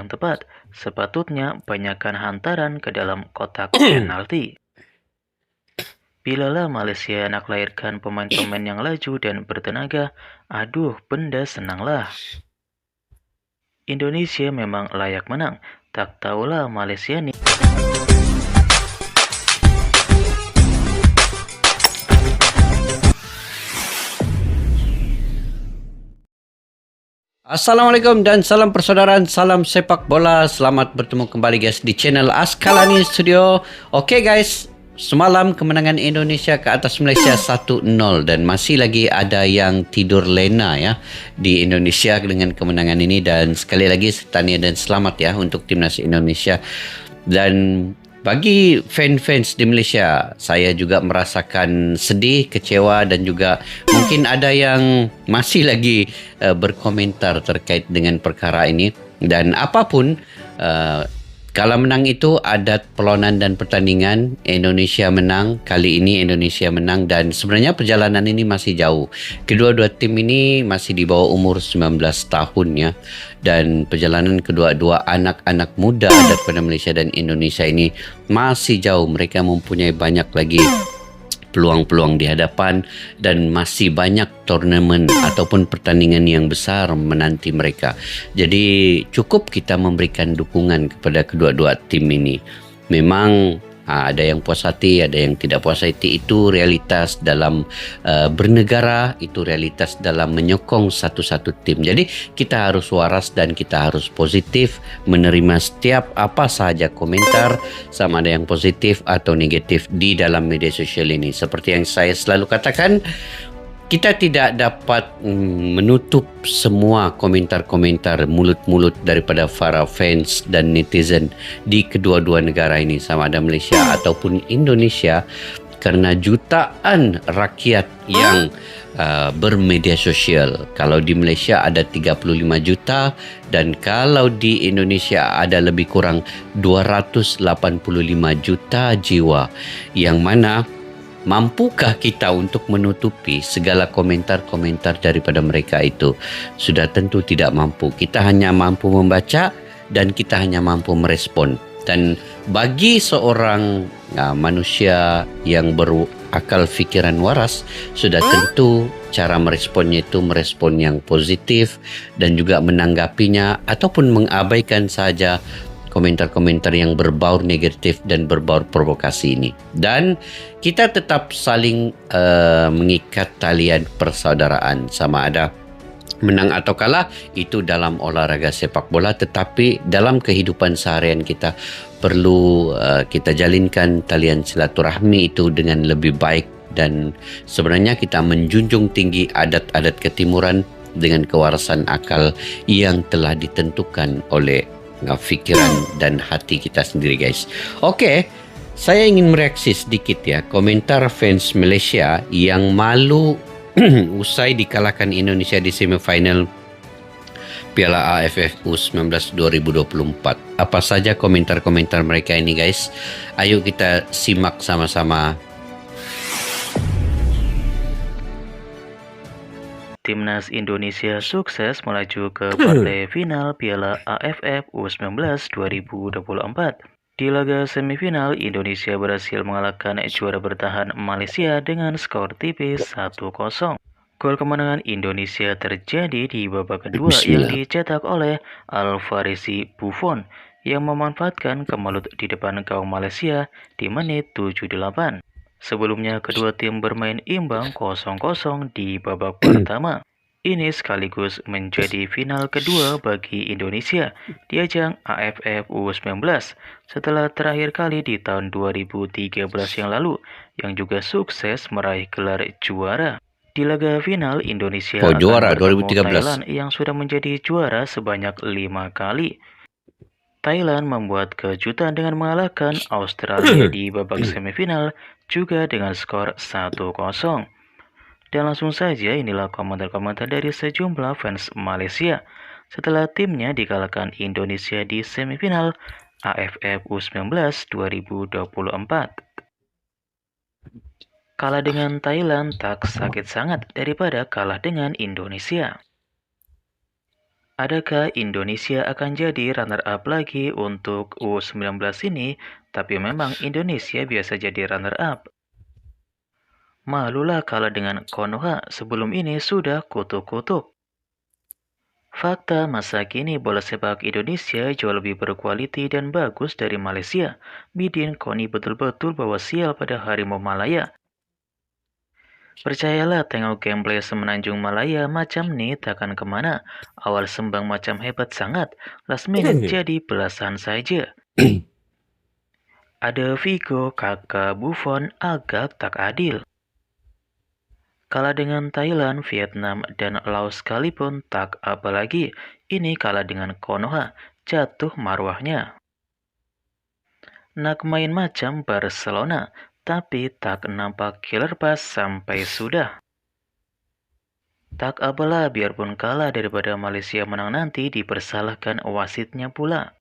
yang tepat. Sepatutnya banyakkan hantaran ke dalam kotak penalti. Bilalah Malaysia nak lahirkan pemain-pemain yang laju dan bertenaga, aduh benda senanglah. Indonesia memang layak menang, tak tahulah Malaysia nih. Assalamualaikum dan salam persaudaraan, salam sepak bola. Selamat bertemu kembali guys di channel Askalani Studio. Oke guys, semalam kemenangan Indonesia ke atas Malaysia 1-0 dan masih lagi ada yang tidur lena ya di Indonesia dengan kemenangan ini, dan sekali lagi tahniah dan selamat ya untuk timnas Indonesia. Dan bagi fans-fans di Malaysia, saya juga merasakan sedih, kecewa, dan juga mungkin ada yang masih lagi berkomentar terkait dengan perkara ini. Dan apapun, kalau menang itu adat perlawanan dan pertandingan. Indonesia menang, kali ini Indonesia menang, dan sebenarnya perjalanan ini masih jauh. Kedua-dua tim ini masih di bawah umur 19 tahun ya. Dan perjalanan kedua-dua anak-anak muda daripada Malaysia dan Indonesia ini masih jauh. Mereka mempunyai banyak lagi peluang-peluang di hadapan dan masih banyak turnamen ataupun pertandingan yang besar menanti mereka. Jadi cukup kita memberikan dukungan kepada kedua-dua tim ini. Memang ada yang puas hati, ada yang tidak puas hati. Itu realitas dalam bernegara, itu realitas dalam menyokong satu-satu tim. Jadi kita harus waras dan kita harus positif menerima setiap apa sahaja komentar, sama ada yang positif atau negatif di dalam media sosial ini. Seperti yang saya selalu katakan, kita tidak dapat menutup semua komentar-komentar mulut-mulut daripada para fans dan netizen di kedua-dua negara ini, sama ada Malaysia ataupun Indonesia, karena jutaan rakyat yang bermedia sosial. Kalau di Malaysia ada 35 juta dan kalau di Indonesia ada lebih kurang 285 juta jiwa, yang mana mampukah kita untuk menutupi segala komentar-komentar daripada mereka itu? Sudah tentu tidak mampu. Kita hanya mampu membaca dan kita hanya mampu merespon. Dan bagi seorang manusia yang berakal fikiran waras, sudah tentu cara meresponnya itu merespon yang positif dan juga menanggapinya ataupun mengabaikan saja komentar-komentar yang berbau negatif dan berbau provokasi ini. Dan kita tetap saling mengikat talian persaudaraan, sama ada menang atau kalah itu dalam olahraga sepak bola, tetapi dalam kehidupan seharian kita perlu kita jalinkan talian silaturahmi itu dengan lebih baik. Dan sebenarnya kita menjunjung tinggi adat-adat ketimuran dengan kewarasan akal yang telah ditentukan oleh fikiran dan hati kita sendiri guys. Okey, saya ingin mereaksi sedikit ya komentar fans Malaysia yang malu usai dikalahkan Indonesia di semifinal Piala AFF U19 2024. Apa saja komentar-komentar mereka ini guys? Ayo kita simak sama-sama. Timnas Indonesia sukses melaju ke partai final Piala AFF U19 2024. Di laga semifinal, Indonesia berhasil mengalahkan juara bertahan Malaysia dengan skor tipis 1-0. Gol kemenangan Indonesia terjadi di babak kedua yang dicetak oleh Alvarez Buffon yang memanfaatkan kemelut di depan gawang Malaysia di menit 78. Sebelumnya, kedua tim bermain imbang 0-0 di babak pertama. Ini sekaligus menjadi final kedua bagi Indonesia di ajang AFF U19 setelah terakhir kali di tahun 2013 yang lalu, yang juga sukses meraih gelar juara. Di laga final, Indonesia juara akan bertemu 2013. Thailand yang sudah menjadi juara sebanyak 5 kali. Thailand membuat kejutan dengan mengalahkan Australia di babak semifinal juga dengan skor 1-0. Dan langsung saja inilah komentar-komentar dari sejumlah fans Malaysia setelah timnya dikalahkan Indonesia di semifinal AFF U19 2024. Kalah dengan Thailand tak sakit sangat daripada kalah dengan Indonesia. Adakah Indonesia akan jadi runner-up lagi untuk U19 ini? Tapi memang Indonesia biasa jadi runner-up. Malulah kalah dengan Konoha, sebelum ini sudah kutuk-kutuk. Fakta masa kini bola sepak Indonesia jauh lebih berkualiti dan bagus dari Malaysia. Bidin Koni betul-betul bawa sial pada Harimau Malaya. Percayalah tengok gameplay Semenanjung Malaya macam nih takkan kemana. Awal sembang macam hebat sangat, last minute jadi belasan saja. Ada Vigo, kakak Buffon agak tak adil. Kalah dengan Thailand, Vietnam, dan Laos sekalipun tak apalagi. Ini kalah dengan Konoha, jatuh marwahnya. Nak main macam Barcelona, tapi tak nampak killer pass sampai sudah. Tak apalah biarpun kalah daripada Malaysia menang nanti dipersalahkan wasitnya pula.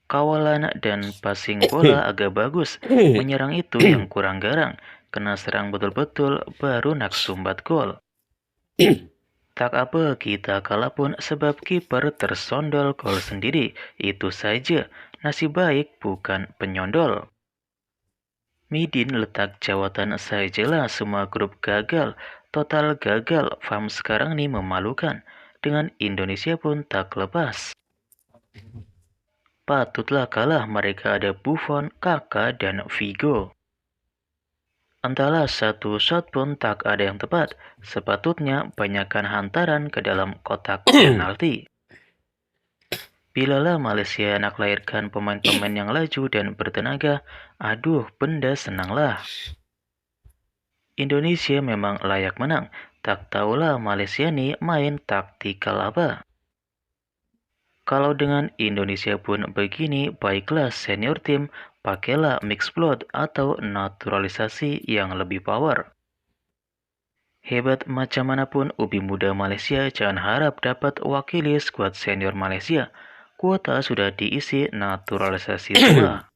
Kawalan dan passing bola agak bagus, menyerang itu yang kurang garang. Kena serang betul-betul baru nak sumbat gol. Tak apa kita kalah pun sebab kiper tersondol gol sendiri. Itu saja, nasib baik bukan penyondol. Midin letak jawatan sajalah semua grup gagal. Total gagal, fam sekarang nih memalukan. Dengan Indonesia pun tak lepas. Patutlah kalah mereka ada Buffon, Kakak, dan Vigo. Entahlah satu shot pun tak ada yang tepat. Sepatutnya banyakkan hantaran ke dalam kotak penalti. Bilalah Malaysia nak lahirkan pemain-pemain yang laju dan bertenaga, aduh benda senanglah. Indonesia memang layak menang, tak tahulah Malaysia nih main taktikal apa. Kalau dengan Indonesia pun begini, baiklah senior tim, pakailah mixed blood atau naturalisasi yang lebih power. Hebat macam manapun ubi muda Malaysia jangan harap dapat wakili skuad senior Malaysia. Kuota sudah diisi naturalisasi semua.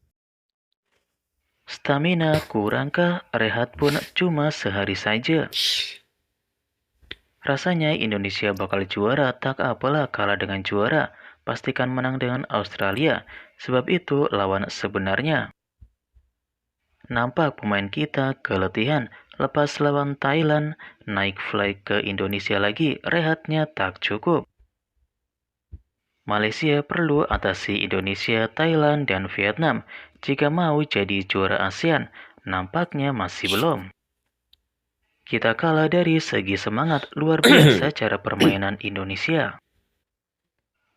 Stamina kurangkah, rehat pun cuma sehari saja. Rasanya Indonesia bakal juara, tak apalah kalah dengan juara. Pastikan menang dengan Australia, sebab itu lawan sebenarnya. Nampak pemain kita keletihan, lepas lawan Thailand, naik flight ke Indonesia lagi, rehatnya tak cukup. Malaysia perlu atasi Indonesia, Thailand, dan Vietnam. Jika mau jadi juara ASEAN, nampaknya masih belum. Kita kalah dari segi semangat, luar biasa cara permainan Indonesia.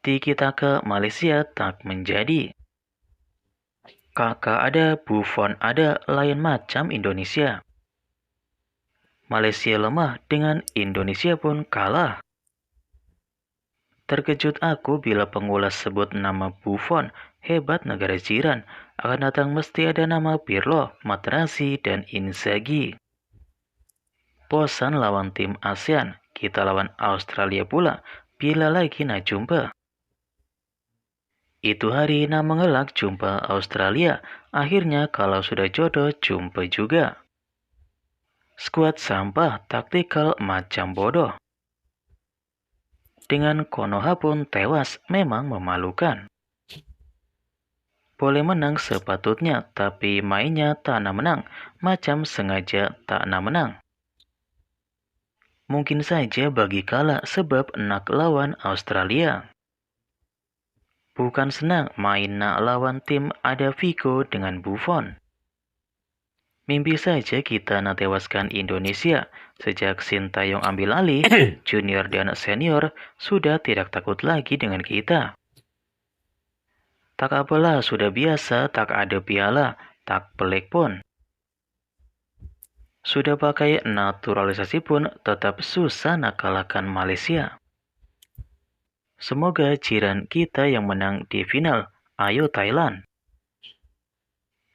Tiki taka Malaysia tak menjadi. Kakak ada, Buffon ada, lain macam Indonesia. Malaysia lemah dengan Indonesia pun kalah. Terkejut aku bila pengulas sebut nama Buffon, hebat negara jiran. Akan datang mesti ada nama Pirlo, Materazzi, dan Inzaghi. Bosan lawan tim ASEAN, kita lawan Australia pula, bila lagi nak jumpa. Itu hari nak mengelak jumpa Australia, akhirnya kalau sudah jodoh jumpa juga. Skuad sampah, taktikal macam bodoh. Dengan Konoha pun tewas, memang memalukan. Boleh menang sepatutnya, tapi mainnya tak nak menang, macam sengaja tak nak menang. Mungkin saja bagi kalah sebab nak lawan Australia. Bukan senang main nak lawan tim ada Vigo dengan Buffon. Mimpi saja kita nak tewaskan Indonesia. Sejak Sintayong ambil alih, junior dan senior sudah tidak takut lagi dengan kita. Tak apalah, sudah biasa tak ada piala, tak pelik pun. Sudah pakai naturalisasi pun tetap susah nak kalahkan Malaysia. Semoga jiran kita yang menang di final. Ayo Thailand.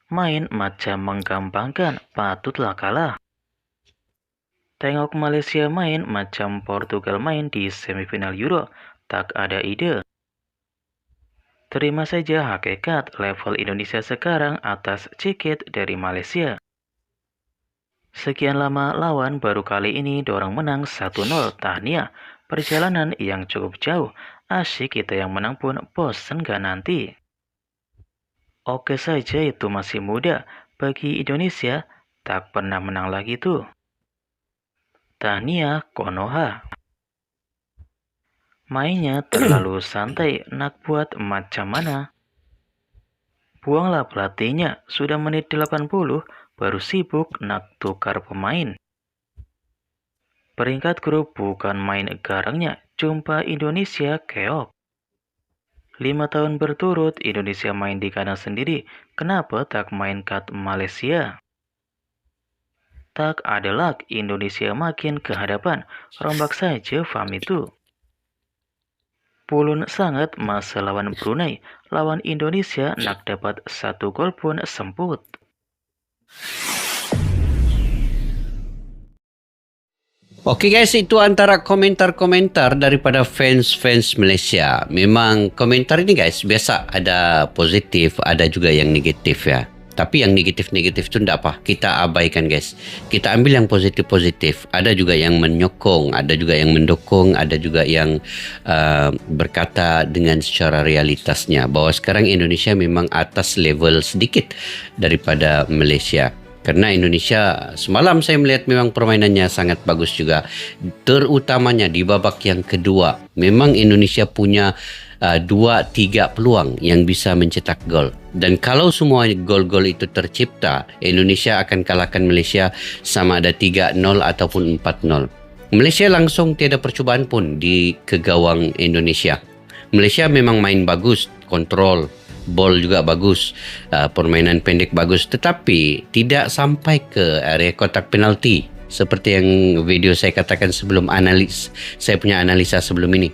Main macam menggampangkan, patutlah kalah. Tengok Malaysia main macam Portugal main di semifinal Euro, tak ada ide. Terima saja hakikat level Indonesia sekarang atas cikit dari Malaysia. Sekian lama lawan baru kali ini dorang menang 1-0, tahniah. Perjalanan yang cukup jauh, asik kita yang menang pun bosen gak nanti? Oke saja itu masih muda, bagi Indonesia tak pernah menang lagi tuh. Tania Konoha. Mainnya terlalu santai, nak buat macam mana? Buanglah pelatihnya, sudah menit 80, baru sibuk nak tukar pemain. Peringkat grup bukan main garangnya, jumpa Indonesia keok. 5 tahun berturut Indonesia main di kandang sendiri, kenapa tak main kat Malaysia? Tak ada luck, Indonesia makin ke hadapan, rombak saja Fam itu. Pulun sangat masa lawan Brunei, lawan Indonesia nak dapat 1 gol pun semput. Oke guys, itu antara komentar-komentar daripada fans-fans Malaysia. Memang komentar ini guys, biasa ada positif, ada juga yang negatif ya. Tapi yang negatif-negatif itu tidak apa, kita abaikan guys. Kita ambil yang positif-positif. Ada juga yang menyokong, ada juga yang mendukung, ada juga yang berkata dengan secara realitasnya bahwa sekarang Indonesia memang atas level sedikit daripada Malaysia. Karena Indonesia semalam saya melihat memang permainannya sangat bagus juga. Terutamanya di babak yang kedua. Memang Indonesia punya 2-3 peluang yang bisa mencetak gol. Dan kalau semua gol-gol itu tercipta, Indonesia akan kalahkan Malaysia sama ada 3-0 ataupun 4-0. Malaysia langsung tiada percubaan pun di ke gawang Indonesia. Malaysia memang main bagus, kontrol, bol juga bagus, permainan pendek bagus, tetapi tidak sampai ke area kotak penalti seperti yang video saya katakan sebelum saya punya analisa sebelum ini.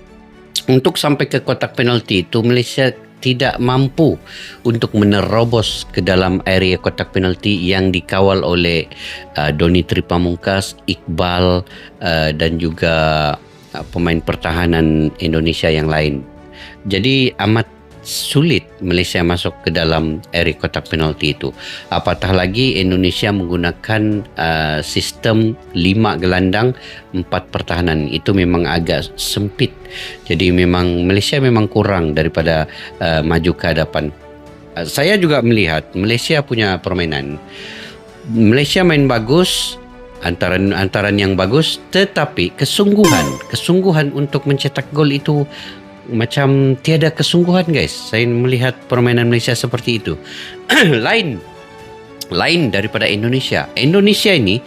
Untuk sampai ke kotak penalti itu Malaysia tidak mampu untuk menerobos ke dalam area kotak penalti yang dikawal oleh Doni Tripamungkas, Iqbal dan juga pemain pertahanan Indonesia yang lain. Jadi amat sulit Malaysia masuk ke dalam area kotak penalti itu. Apatah lagi Indonesia menggunakan sistem 5 gelandang 4 pertahanan. Itu memang agak sempit. Jadi memang Malaysia memang kurang daripada maju ke hadapan. Saya juga melihat Malaysia punya permainan. Malaysia main bagus, antaran yang bagus, tetapi kesungguhan untuk mencetak gol itu macam tiada kesungguhan guys. Saya melihat permainan Malaysia seperti itu. lain daripada Indonesia. Indonesia ini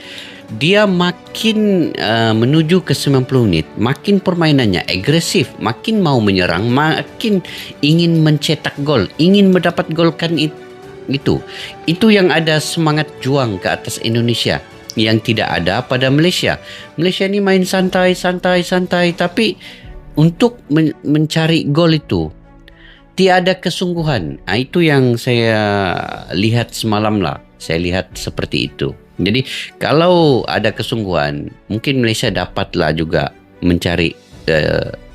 dia makin menuju ke 90 menit, makin permainannya agresif, makin mau menyerang, makin ingin mencetak gol, ingin mendapat gol kan itu. Itu yang ada semangat juang ke atas Indonesia yang tidak ada pada Malaysia. Malaysia ini main santai, tapi untuk mencari gol itu tiada kesungguhan. Itu yang saya lihat semalam lah. Saya lihat seperti itu. Jadi kalau ada kesungguhan, mungkin Malaysia dapatlah juga mencari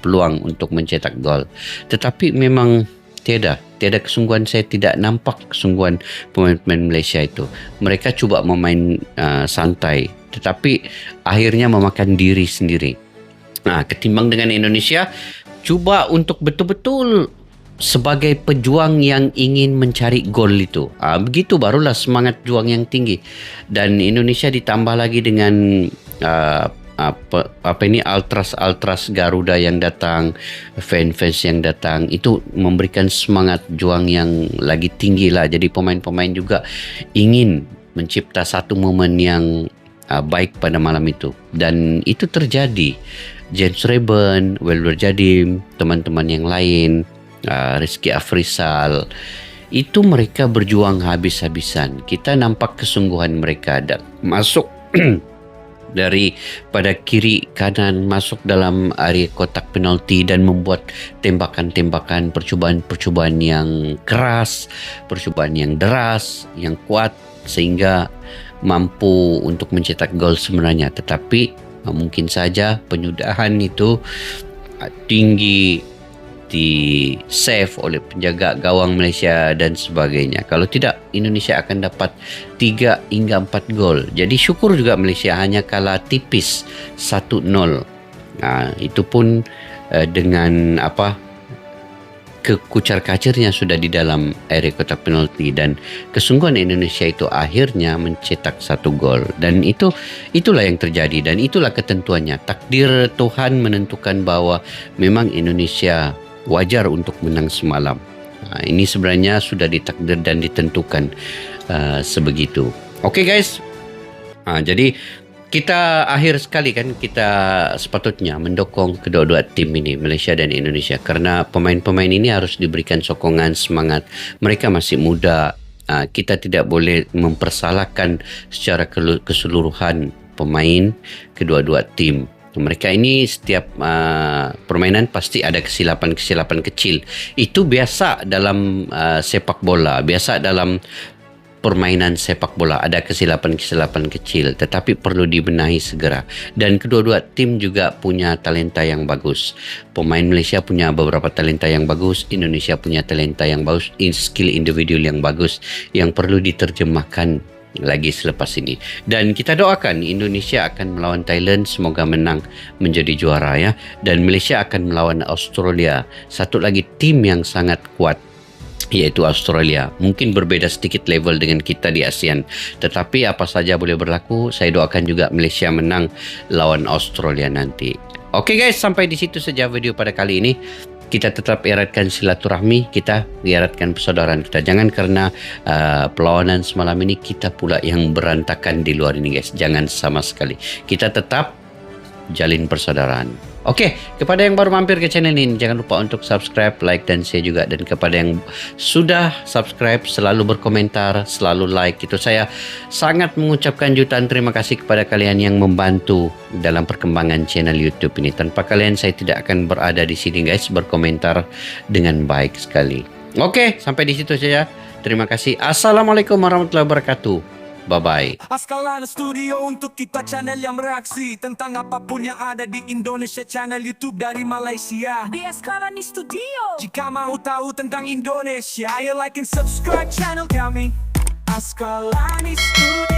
peluang untuk mencetak gol. Tetapi memang tiada kesungguhan. Saya tidak nampak kesungguhan pemain-pemain Malaysia itu. Mereka cuba memain santai, tetapi akhirnya memakan diri sendiri. Nah, ketimbang dengan Indonesia, cuba untuk betul-betul sebagai pejuang yang ingin mencari gol itu. Begitu barulah semangat juang yang tinggi. Dan Indonesia ditambah lagi dengan ultras Garuda yang datang, fans yang datang, itu memberikan semangat juang yang lagi tinggi lah. Jadi pemain-pemain juga ingin mencipta satu momen yang baik pada malam itu. Dan itu terjadi. James Reben, Welber Jadim, teman-teman yang lain, Rizky Afrizal, itu mereka berjuang habis-habisan. Kita nampak kesungguhan mereka masuk dari pada kiri kanan, masuk dalam area kotak penalti dan membuat tembakan-tembakan, percubaan-percubaan yang keras, percubaan yang deras, yang kuat sehingga mampu untuk mencetak gol sebenarnya. Tetapi mungkin saja penyudahan itu tinggi, di save oleh penjaga gawang Malaysia dan sebagainya. Kalau tidak, Indonesia akan dapat 3 hingga 4 gol. Jadi syukur juga Malaysia hanya kalah tipis 1-0 Itu pun dengan kekucar-kacirnya sudah di dalam area kotak penalti, dan kesungguhan Indonesia itu akhirnya mencetak 1 gol, dan itulah yang terjadi, dan itulah ketentuannya. Takdir Tuhan menentukan bahwa memang Indonesia wajar untuk menang semalam. Ini sebenarnya sudah ditakdir dan ditentukan sebegitu. Oke guys, jadi kita akhir sekali kan, kita sepatutnya mendukung kedua-dua tim ini, Malaysia dan Indonesia, karena pemain-pemain ini harus diberikan sokongan, semangat. Mereka masih muda. Kita tidak boleh mempersalahkan secara keseluruhan pemain kedua-dua tim. Mereka ini setiap permainan pasti ada kesilapan-kesilapan kecil. Itu biasa dalam sepak bola, biasa dalam permainan sepak bola, ada kesilapan-kesilapan kecil, tetapi perlu dibenahi segera. Dan kedua-dua tim juga punya talenta yang bagus. Pemain Malaysia punya beberapa talenta yang bagus, Indonesia punya talenta yang bagus, skill individual yang bagus yang perlu diterjemahkan lagi selepas ini. Dan kita doakan Indonesia akan melawan Thailand, semoga menang menjadi juara ya. Dan Malaysia akan melawan Australia, satu lagi tim yang sangat kuat, yaitu Australia. Mungkin berbeda sedikit level dengan kita di ASEAN, tetapi apa saja boleh berlaku. Saya doakan juga Malaysia menang lawan Australia nanti. Oke guys, sampai di situ saja video pada kali ini. Kita tetap eratkan silaturahmi, kita eratkan persaudaraan kita. Jangan karena perlawanan semalam ini kita pula yang berantakan di luar ini guys. Jangan sama sekali. Kita tetap jalin persaudaraan. Oke, kepada yang baru mampir ke channel ini, jangan lupa untuk subscribe, like, dan share juga. Dan kepada yang sudah subscribe, selalu berkomentar, selalu like, itu saya sangat mengucapkan jutaan terima kasih kepada kalian yang membantu dalam perkembangan channel YouTube ini. Tanpa kalian saya tidak akan berada di sini guys, berkomentar dengan baik sekali. Oke, sampai di situ saja. Terima kasih. Assalamualaikum warahmatullahi wabarakatuh. Bye-bye. Askalana Studio untuk kita channel yang bereaksi tentang apapun yang ada di Indonesia, channel YouTube dari Malaysia di Askalani Studio. Jika mau tahu tentang Indonesia, ayo like and subscribe channel kami Askalani Studio.